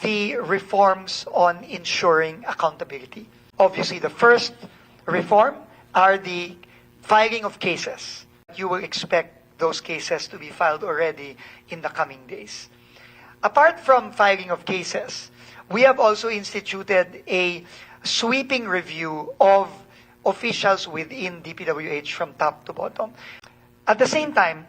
the reforms on ensuring accountability. Obviously, the first reform are the filing of cases. You will expect those cases to be filed already in the coming days. Apart from filing of cases, we have also instituted a sweeping review of officials within DPWH from top to bottom. At the same time,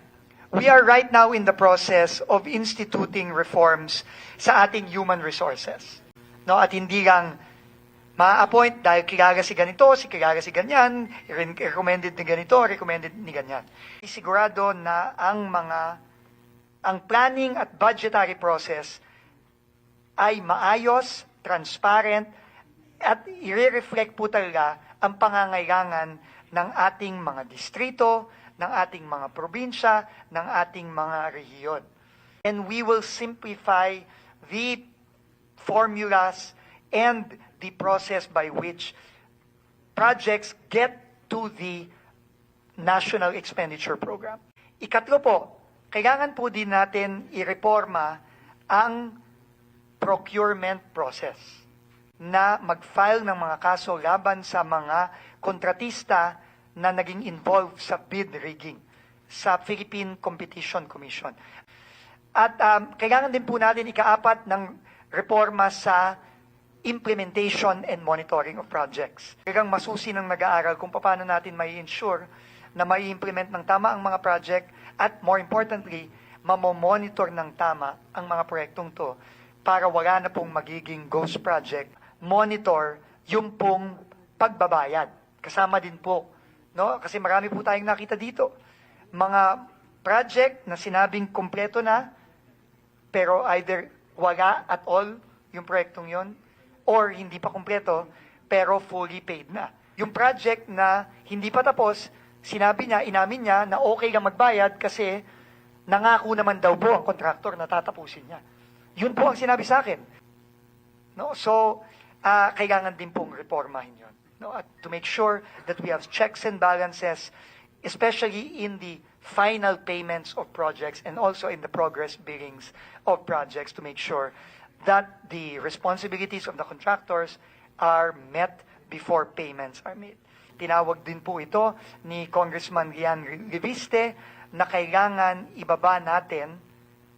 we are right now in the process of instituting reforms sa ating human resources. No, at hindi lang ma-appoint dahil kilala si ganito, kilala si ganyan, recommended ni ganito, recommended ni ganyan. Isigurado na ang planning at budgetary process ay maayos, transparent, at i-reflect po talaga ang pangangailangan ng ating mga distrito, ng ating mga probinsya, ng ating mga rehiyon. And we will simplify the formulas and the process by which projects get to the National Expenditure Program. Ikatlo po, kailangan po din natin ireforma ang procurement process na mag-file ng mga kaso laban sa mga kontratista na naging involved sa bid rigging sa Philippine Competition Commission. At kailangan din po natin ikaapat ng reforma sa implementation and monitoring of projects. Kailangang masusi ng nag-aaral kung paano natin may ensure na may implement ng tama ang mga project at more importantly, mamomonitor ng tama ang mga proyektong to para wala na pong magiging ghost project. Monitor yung pong pagbabayad. Kasama din po, no? Kasi marami po tayong nakita dito. Mga project na sinabing kompleto na, pero either wala at all yung proyektong yon, or hindi pa kompleto, pero fully paid na. Yung project na hindi pa tapos, sinabi niya, inamin niya na okay lang magbayad kasi nangako naman daw po ang kontraktor na tatapusin niya. Yun po ang sinabi sa akin. No? So, kailangan din pong reformahin yun. No? At to make sure that we have checks and balances, especially in the final payments of projects and also in the progress billings of projects to make sure that the responsibilities of the contractors are met before payments are made. Tinawag din po ito ni Congressman Rian Reviste na kailangan ibaba natin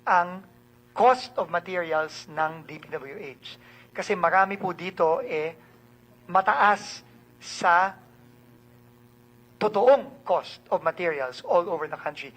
ang cost of materials ng DPWH. Kasi marami po dito mataas sa totoong cost of materials all over the country.